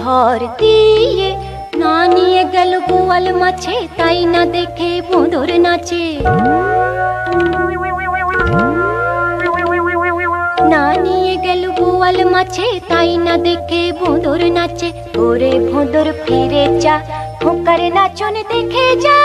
ভর দিয়ে না নিয়ে গেল বোয়াল মাছে, তাই না দেখে ভোঁদর নাচে। না নিয়ে গেল বোয়াল মাছে, তাই না দেখে ভোঁদর নাচে। ওরে ভোঁদর ফিরে যা, খোকার নাচন দেখে যা।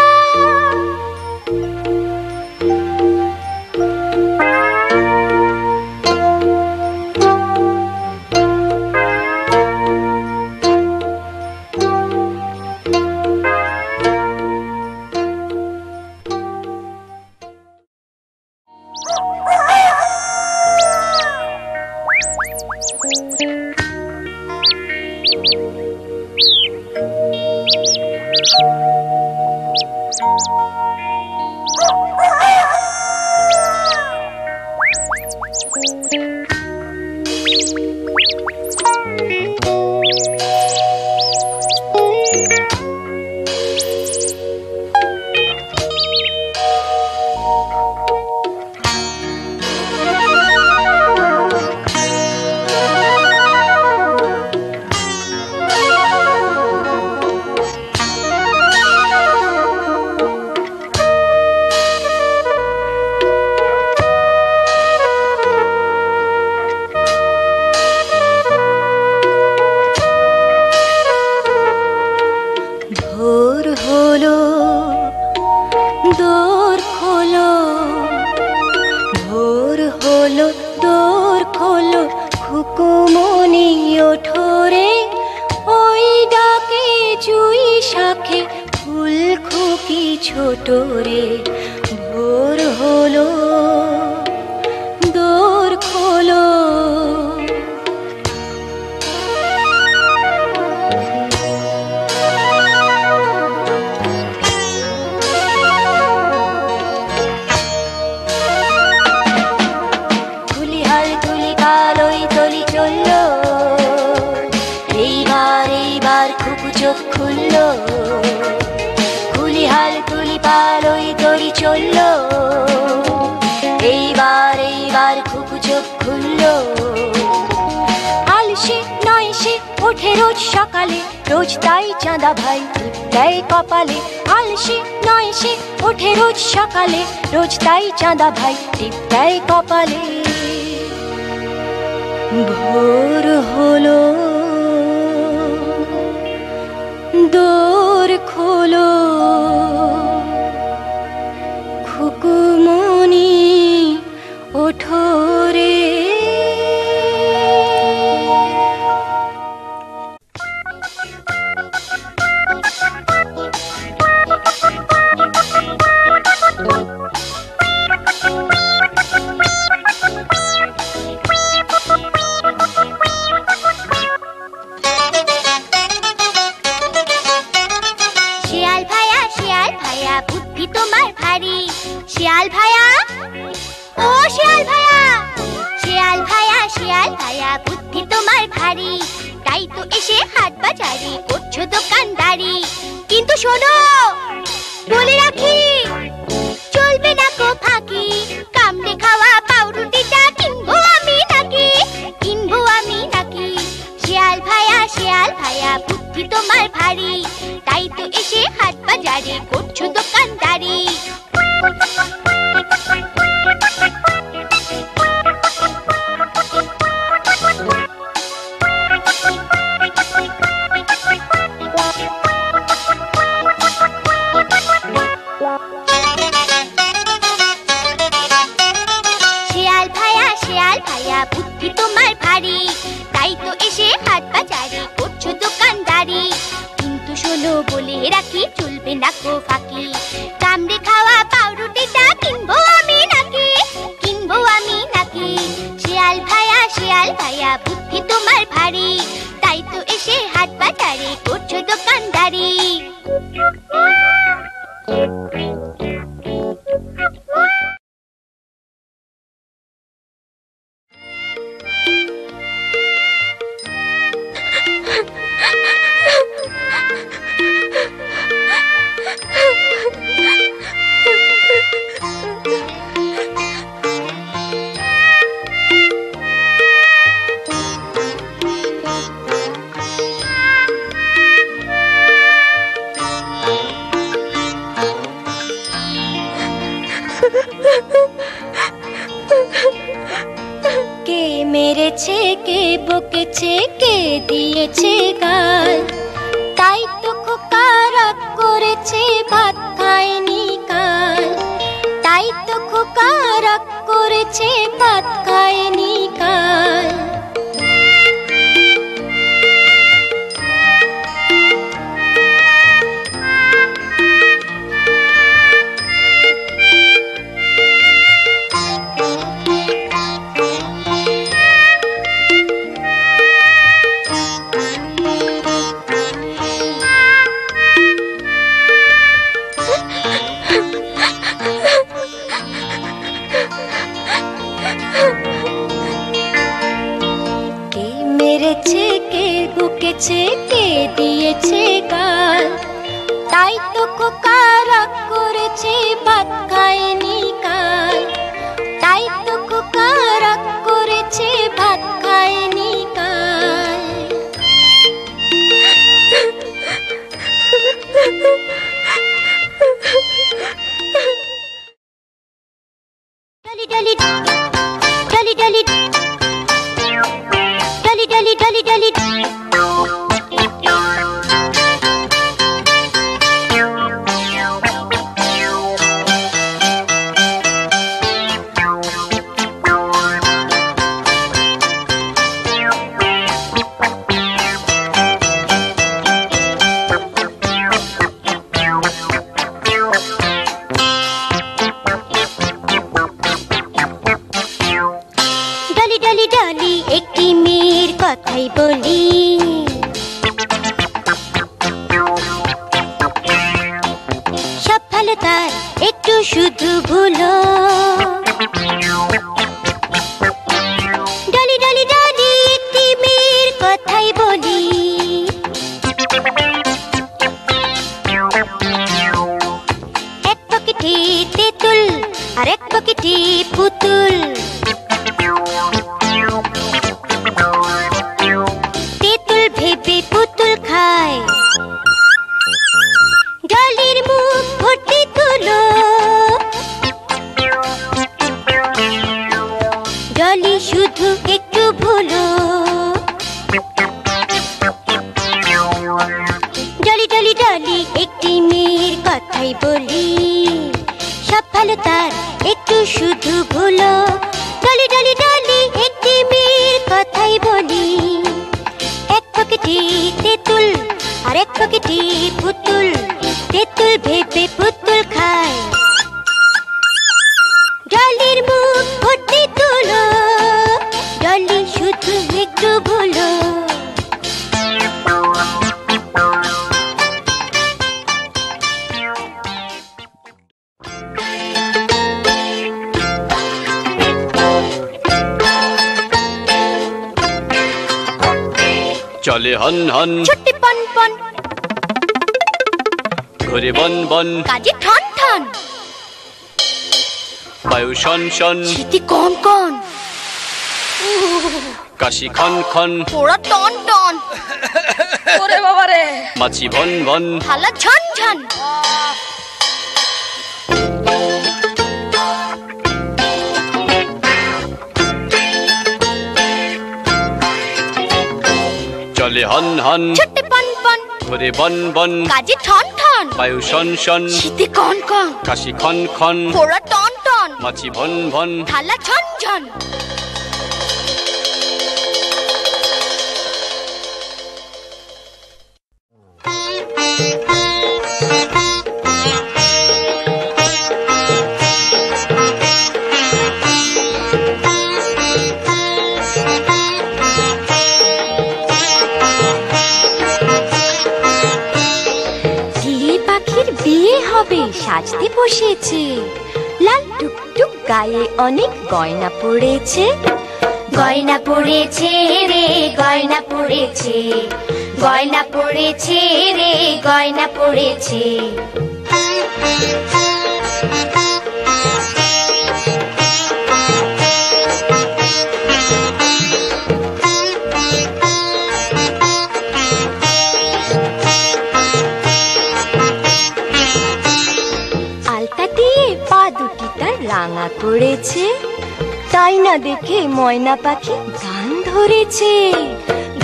रोज ताई चाँदा भाई टिपकाए कपाले, आलसी नय से ओठे रोज सकाले, रोज ताई चाँदा भाई टिपकाए कपाले। भोर होलो दोर खोलो, खुकुमनी ओठो रे। শিয়াল ভাইয়া, ও শিয়াল ভাইয়া, শিয়াল ভাইয়া, শিয়াল ভাইয়া বুদ্ধি তোমার ভারী, তাই তো এসে হাট বাজারে করছো দোকানদারি। কিন্তু শোনো বলে রাখি, চলবে না কো ফাঁকি, কামড়ে খাওয়া পাউরুটিটা কিনবো আমি নাকি, কিনবো আমি নাকি। শিয়াল ভাইয়া বুদ্ধি তোমার ভারী, তাই তো এসে হাট বাজারে করছো দোকানদারি। শিয়াল ভাইয়া বুদ্ধি তোমার ভারী, তাই তো এসে হাট বাজারে করছো দোকানদারি। কিন্তু শোনো বলে রাখি, চলবে না কো ফাঁকি, কামড়ে খাওয়া পাউরুটিটা কিনবো আমি নাকি, কিনবো আমি নাকি। শিয়াল ভাইয়া বুদ্ধি তোমার ভারী, তাই তো এসে হাট বাজারে করছো দোকানদারি। কে মেরেছে, কে বকেছে, কে দিয়েছে গাল, তাই তো খোকা রাগ করেছে, ভাত খায়নি কাল। তাই তো খোকা রাগ করেছে, ভাত খায়নি কাল। কে দিয়েছে গাল, তাই তো খোকা রাগ করেছে, ভাত খায়নি কাল। তাই তো খোকা রাগ করেছে, ভাত খায়নি কাল। ডলি ডলি ডলি ডলি ডলি ডলি ডলি ডলি একটি মেয়ের কথাই বলি, সব ভালো তার একটু শুধু ভুলো। ডলি ডলি ডলি একটি মেয়ের কথাই বলি, এক পকেটে তেঁতুল আর এক পকেটে পুতুল। তেঁতুল ভেবে পুতুল খায়, ডলির মুখ ভর্তি তুলো। ডলি শুধু একটু ভুলো। ডলি ডলি ডলি একটি মেয়ের কথাই বলি, সব ভালো তার একটু শুধু ভুলো। ডলি ডলি ডলি একটি মেয়ের কথাই বলি, এক পকেটে তেঁতুল আর এক পকেটে পুতুল। তেঁতুল ভেবে পুতুল খায়, ডলির মুখ ভর্তি তুলো। ডলি শুধু একটু ভুলো। চলে হন হন ছুটি পন পন, ঘুরে বন বন, কাজে ঠন ঠন, বায়ু শন শন, শীতি কন কন, কাশি খন খন, পোড়া টন টন। ওরে বাবা রে, মাছি ভন ভন, থালা ঝন ঝন। চলে হন হন, ছুটি পন পন, ঘুরে বন বন, কাজে ঠন ঠন, বায়ু শন শন, শীতি কন কন, কাশি খন খন, পোড়া টন টন, মাছি ভন ভন, থালা ঝন ঝন। বিয়ে হবে সাজতে বসেছে, লাল টুকটুক গায়ে অনেক গয়না পড়েছে। গয়না পড়েছে রে গয়না পড়েছে, গয়না পড়েছে রে গয়না পড়েছে। রাঙা করেছে, তাই না দেখে ময়না পাখি গান ধরেছে।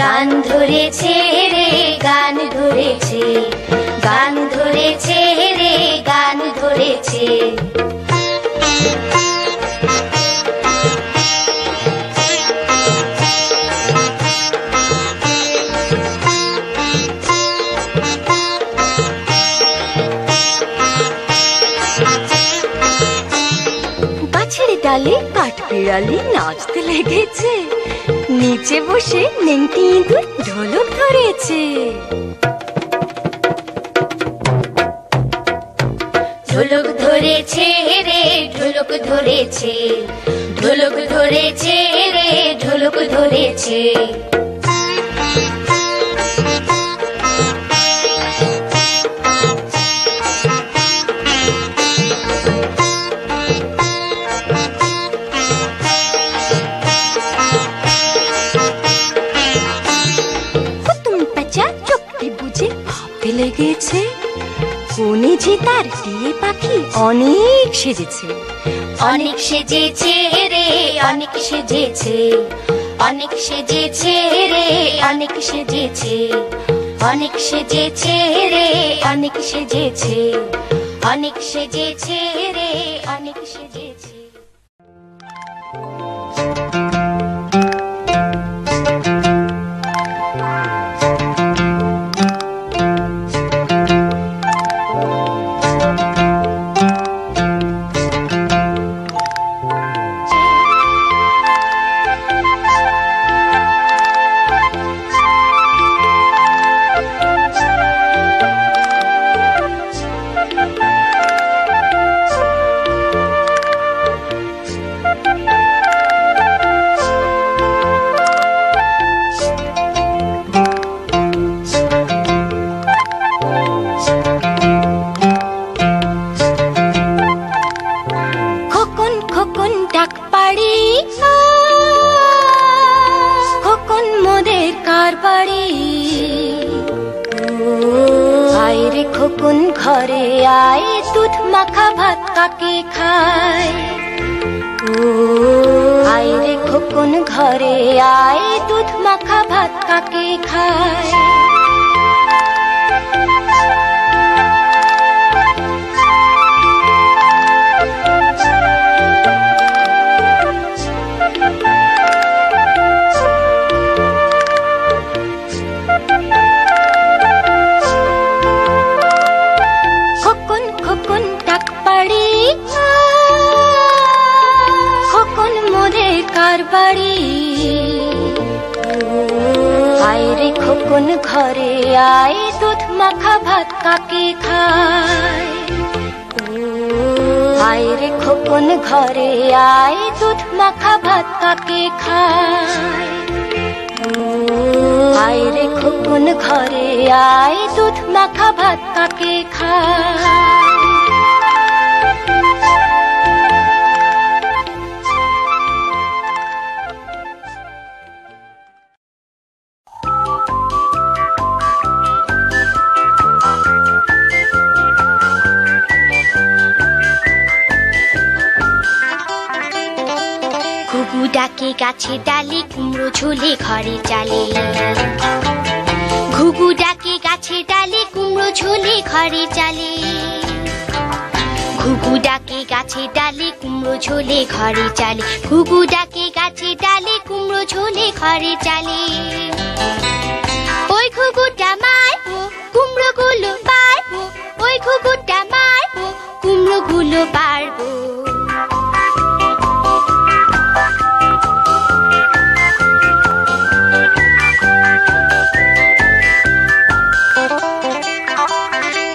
গান ধরেছে রে গান ধরেছে, গান ধরেছে রে গান ধরেছে। গাছের ডালে কাঠবিড়ালি নাচতে লেগেছে, নিচে বসে নেংটি ইঁদুর ঢোলক ধরেছে। ঢোলক ধরেছে রে ঢোলক ধরেছে, ঢোলক ধরেছে রে ঢোলক ধরেছে। লেগেছে কোনে যে তার টিয়ে পাখি অনেক সেজেছে, অনেক সেজেছে রে অনেক সেজেছে, অনেক সেজেছে রে অনেক সেজেছে, অনেক সেজেছে রে অনেক সেজেছে, অনেক সেজেছে রে অনেক সেজেছে। খোকন ঘরে আয়, দুধ মাখা ভাত কাকে খায়। আয় রে খোকন ঘরে আয়, দুধ মাখা ভাত কাকে খায়। খোকন ঘরে আয়, দুধ মাখা ভাত কাকে খায়। আয় রে খোকন ঘরে আয়, দুধ মাখা ভাত কাকে খায়। আয় রে খোকন ঘরে আয়, দুধ মাখা ভাত কাকে খায়। ঘুঘু ডাকে গাছে ডালে, কুমড়ো ঝোলে ঘরে চালে। ঘুঘু ডাকে গাছে ডালে, কুমড়ো ঝোলে ঘরে চালে। ঘুঘু ডাকে গাছে ডালে, কুমড়ো ঝোলে ঘরে চালে। ঘুঘু ডাকে গাছে ডালে, কুমড়ো ঝোলে ঘরে চালে। ওই ঘুঘুটা মারবো, কুমড়ো গুলো পারবো। ওই ঘুঘুটা মারবো, কুমড়ো গুলো পারবো।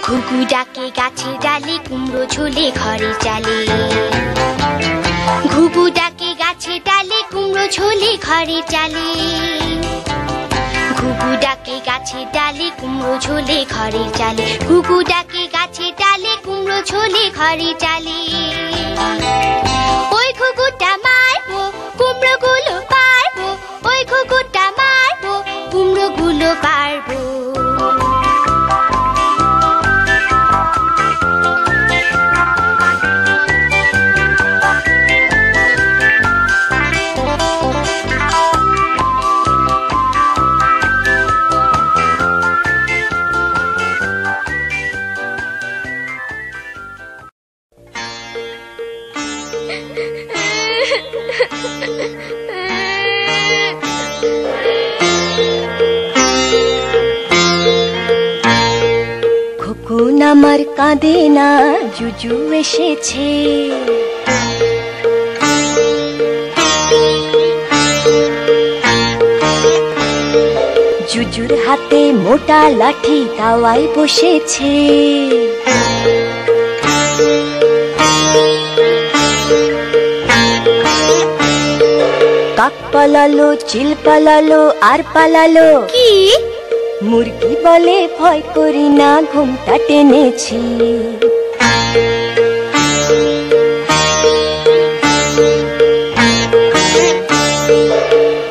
ঘুঘু ডাকে গাছে ডালে, কুমড়ো ঝোলে ঘরে চালে। ঘুঘু ডাকে গাছে ডালে, কুমড়ো ঝোলে ঘরে চালে। ঘুঘু ডাকে গাছে ডালে, কুমড়ো ঝোলে ঘরে চালে। ঘুঘু ডাকে গাছে ডালে, কুমড়ো ঝোলে ঘরে চালে। ওই ঘুঘুটা মারবো, কুমড়ো গুলো পারবো। ওই ঘুঘুটা মারবো, কুমড়ো গুলো পারবো। খোকন আমার কাঁদে না, জুজু এসেছে। জুজুর হাতে মোটা লাঠি তাওয়ায় বসেছে। কাক পালালো, চিল পালালো, আর পালালো কি? মুরগি বলে ভয় করি না, ঘুমটা টেনেছি।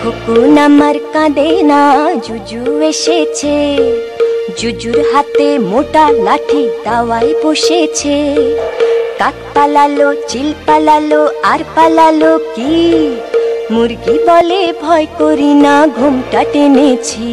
খোকন আমার কাঁদে না, জুজু এসেছে। জুজুর হাতে মোটা লাঠি তাওয়ায় বসেছে। কাক পালালো, চিল পালালো, আর পালালো কি? মুরগি বলে ভয় করি না, ঘুমটা টেনেছি।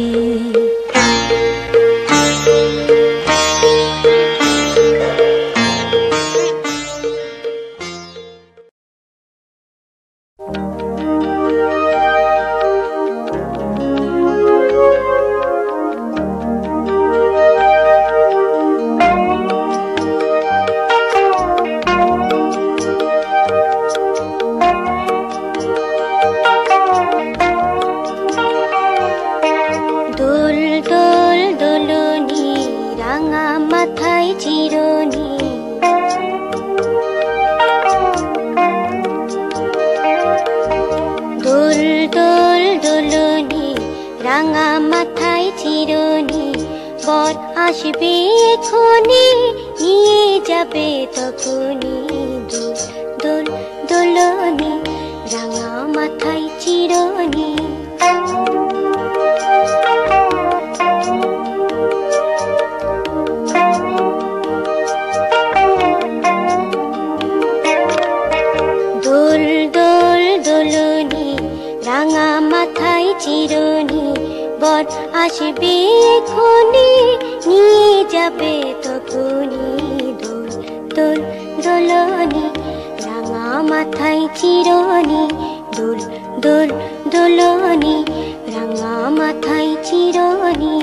আসবে এখনি, নিয়ে যাবে তখনি। দোল দোল দোলনি, রাঙা মাথায় চিরনি। দোল দোল দোলনি, রাঙা মাথায় চিরনি। বর আসবে এখনি, নিয়ে যাবে তখনি। দোল দোল দোলনি, রাঙা মাথায় চিরনি। দোল দোল দোলনি, রাঙা মাথায় চিরনি।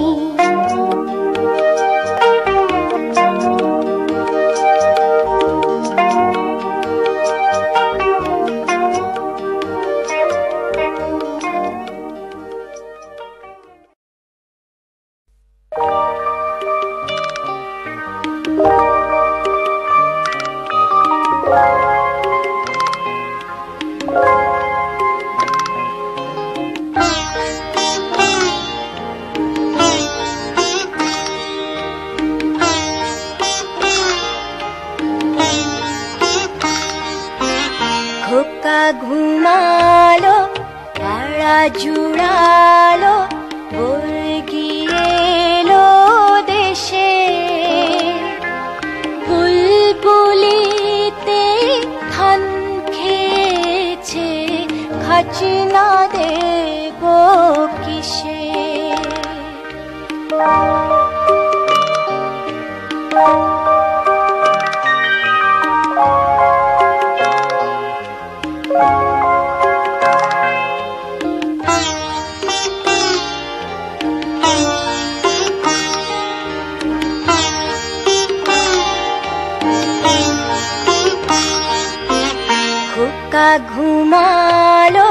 খোকা ঘুমালো, পাড়া জুড়ালো, মুরগি এলো দেশে। বুলবুলিতে ধান খেয়েছে, খাজনা দেব কিসে? খোকা ঘুমালো,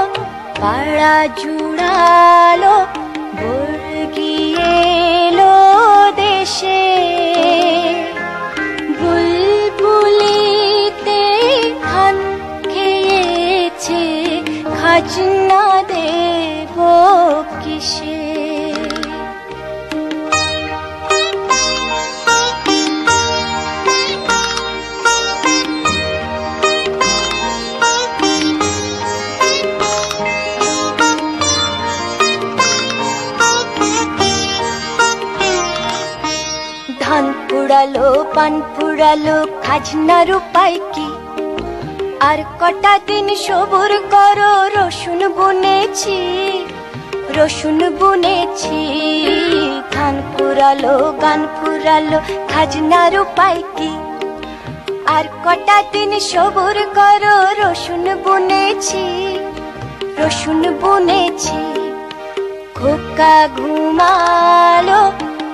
পাড়া জুড়ালো, মুরগি এলো দেশে। বুলবুলিতে ধান খেয়েছে, খাজনা দেব কিসে? ধান পুড়ালো, পান পুড়ালো, খাজনার উপায় কি? আর কটা দিন সবুর করো, রসুন বুনেছি, রসুন বুনেছি। ধান পুড়ালো, গান পুড়ালো, খাজনার উপায় কি? আর কটা দিন সবুর করো, রসুন বুনেছি, রসুন বুনেছি। খোকা ঘুমালো,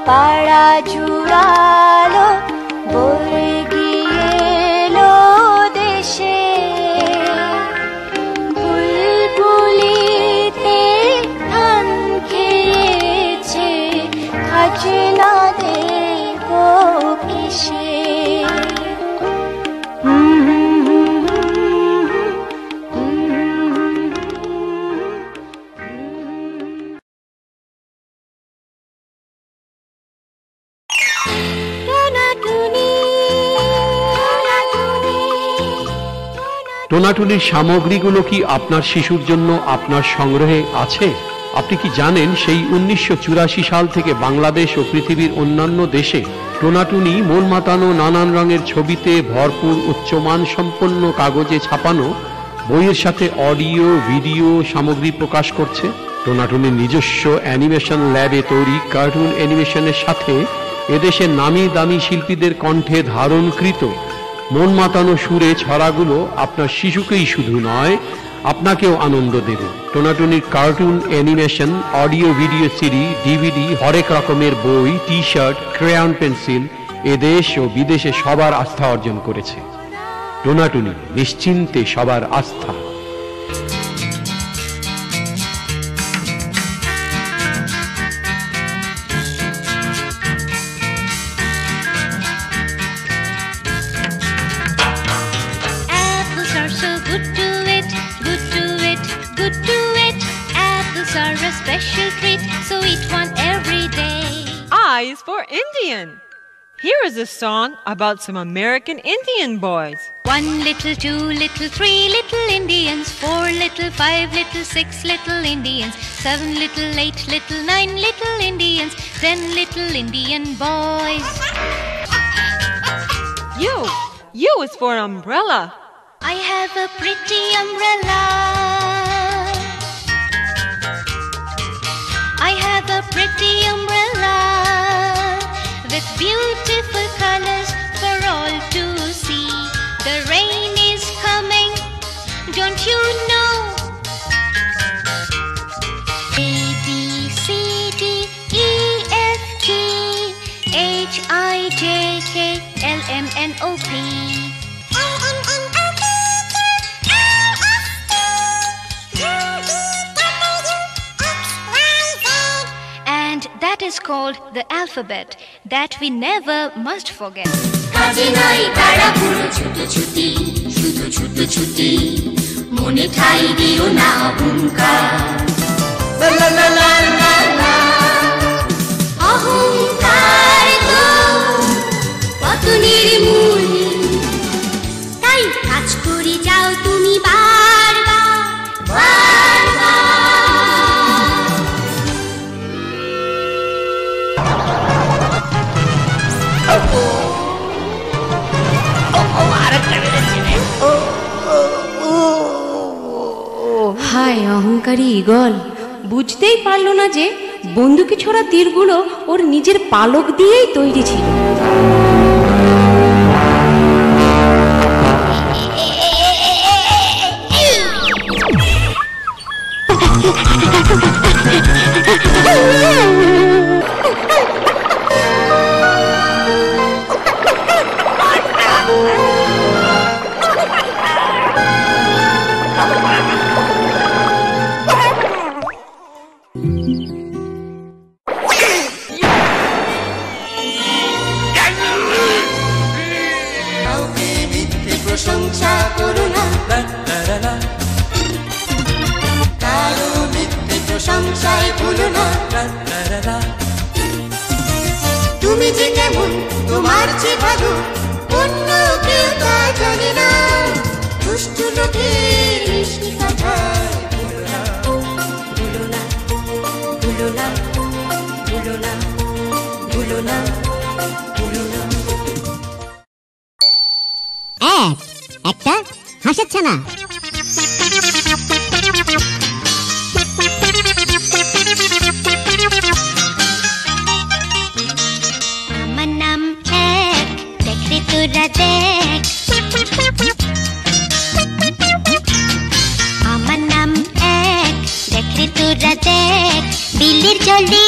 পাড়া জুড়ালো, বয়ে গিয়েলো দেশে। বুলবুলিতে ধান খেয়েছে, খাজনা দেবো কিসে? টোনাটুনির সামগ্রীগুলো কি আপনার শিশুর জন্য আপনার সংগ্রহে আছে? আপনি কি জানেন সেই 1984 সাল থেকে বাংলাদেশ ও পৃথিবীর অন্যান্য দেশে টোনাটুনি মন মাতানো নানান রঙের ছবিতে ভরপুর উচ্চমান সম্পন্ন কাগজে ছাপানো বইয়ের সাথে অডিও ভিডিও সামগ্রী প্রকাশ করছে? টোনাটুনির নিজস্ব অ্যানিমেশন ল্যাবে তৈরি কার্টুন অ্যানিমেশনের সাথে এদেশের নামি দামি শিল্পীদের কণ্ঠে ধারণকৃত মন মাতানো সুরে ছড়াগুলো আপনার শিশুকেই শুধু নয়, আপনাকেও আনন্দ দেবে। টোনাটুনির cartoon animation, audio video CD, DVD, হরেক রকমের বই, টি শার্ট, ক্রেয়ন পেন্সিল এদেশ ও বিদেশে সবার আস্থা অর্জন করেছে। টোনাটুনি, নিশ্চিন্তে সবার আস্থা। Special treat, so eat one every day. I is for Indian. Here is a song about some American Indian boys. 1 little, 2 little, 3 little Indians, 4 little, 5 little, 6 little Indians, 7 little, 8 little, 9 little Indians, 10 little Indian boys. U is for umbrella. I have a pretty umbrella. I have a pretty umbrella with beautiful colors for all to see. The rain is coming, don't you know? A, B, C, D, E, F, G, H, I, J, K, L, M, N, O, P. That is called the alphabet that we never must forget. কাজে নাই তাড়াহুড়ো ছুটোছুটি, শুধু ছুটোছুটি, মনে ঠাই দিও না অহংকার। অহংকার তো কত নির্মূল, তাই কাজ করে যাও তুমি বারবার বারবার। হায় অহংকারী ঈগল, বুঝতেই পারলো না যে বন্দুকে ছোড়া তীরগুলো ওর নিজের পালক দিয়েই তৈরি ছিল। প্রশংসা করো না, কারো মিথ্যে প্রশংসায় ভুলো না। তুমি যে কেমন, তোমার যে ভালো, অন্য কেউ তা জানে না। দুষ্ট লোকের মিষ্টি কথায় ভুলো না, ভুলো না, ভুলো না, ভুলো না, ভুলো না, ভুলো না। একটা হাঁসের ছানা। আমার নাম এক, দেখ রে তোরা দেখ, জলে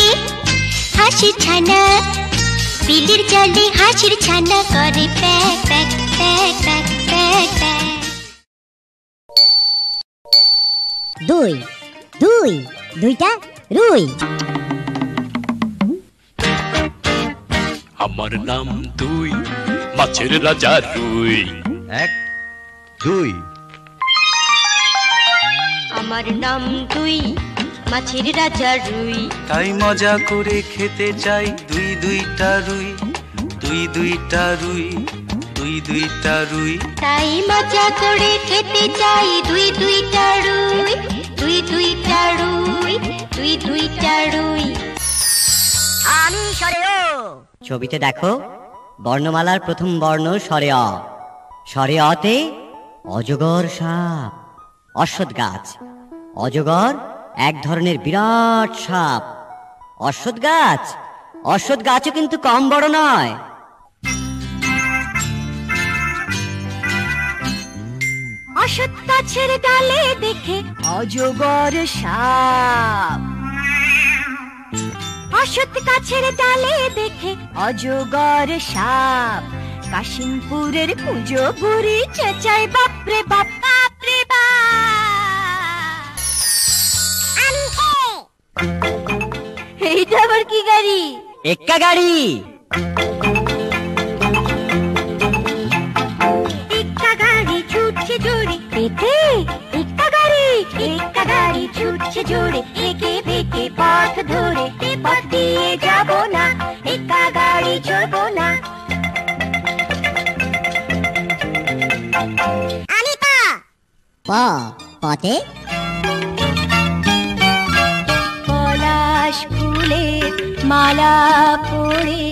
হাসির ছানা, বিলের জলে হাসির ছানা করে pack pack pack pack pack pack. দুই দুই দুইটা রুই। আমার নাম দুই, মাছের রাজা রুই। এক দুই। আমার নাম দুই, মাছের রাজা রুই। তাই মজা করে খেতে চাই দুই দুইটা রুই, দুই দুইটা রুই, দুই দুইটা রুই। তাই মজা করে খেতে চাই দুই দুইটা রুই, দুই দুইটা রুই, দুই দুইটা রুই। আমি স্বরে ও। ছবিতে দেখো, বর্ণমালার প্রথম বর্ণ স্বরে অ। স্বরে অতে অজগর সাপ। অশ্বত্থ গাছ। অজগর এক ধরনের বিরাট সাপ। অশ্বত্থ গাছ, অশ্বত্থ গাছও কিন্তু কম বড় নয়। অশ্বত্থ গাছের ডালে দেখে অজগর সাপ। অশ্বত্থ গাছের ডালে দেখে অজগর সাপ। কাশিমপুরের পুজো বুড়ি চেঁচায় বাপরে বাপ বাপরে বাপ। এইটা আবার কি গাড়ি? এক্কা গাড়ি। এক্কা গাড়ি ছুটছে জোরে পেতে, এক্কা গাড়ি, এক্কা গাড়ি ছুটছে জোরে একে বেঁকে পথ ধরে। এ পথ দিয়ে যাব না, এক্কা গাড়ি চড়বো না। আমি পা। প পতে পলাশ ফুলের মালা পরে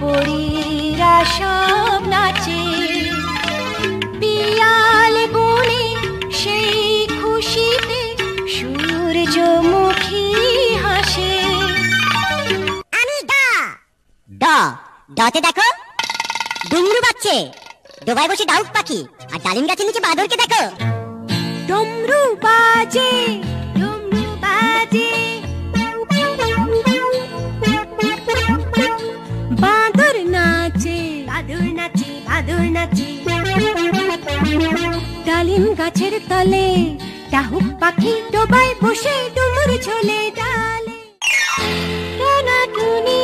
পরীরা সব নাচে। পিয়াল বনে সেই খুশিতে সূর্যমুখী হাসে। আমি ডা। ড ডতে দেখো, ডুমরু বাজছে। ডোবায় বসে ডাউক পাখি, আর ডালিম গাছের নিচে বাঁদরকে দেখো। ডমরু বাজে, ডমরু বাজে। বাঁদর নাচে, বাঁদর নাচে, বাঁদর নাচে। ডালিম গাছের তলে ডাহুক পাখি ডোবায় বসে ডুমুর ঝোলে ডালে। টোনাটুনি।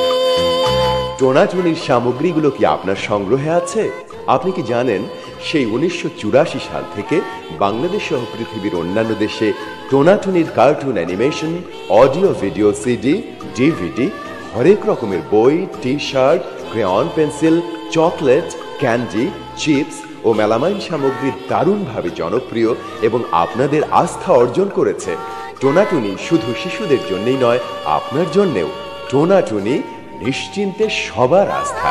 টোনাটুনির সামগ্রীগুলো কি আপনার সংগ্রহে আছে? আপনি কি জানেন সেই 1984 সাল থেকে বাংলাদেশ সহ পৃথিবীর অন্যান্য দেশে টোনাটুনির cartoon animation, audio video CD, DVD, হরেক রকমের বই, T shirt, crayon pencil, chocolate, candy, chips ও মেলামাইন সামগ্রী দারুণভাবে জনপ্রিয় এবং আপনাদের আস্থা অর্জন করেছে। টোনাটুনি শুধু শিশুদের জন্যই নয়, আপনার জন্যেও। টোনাটুনি নিশ্চিন্তে সবার আস্থা।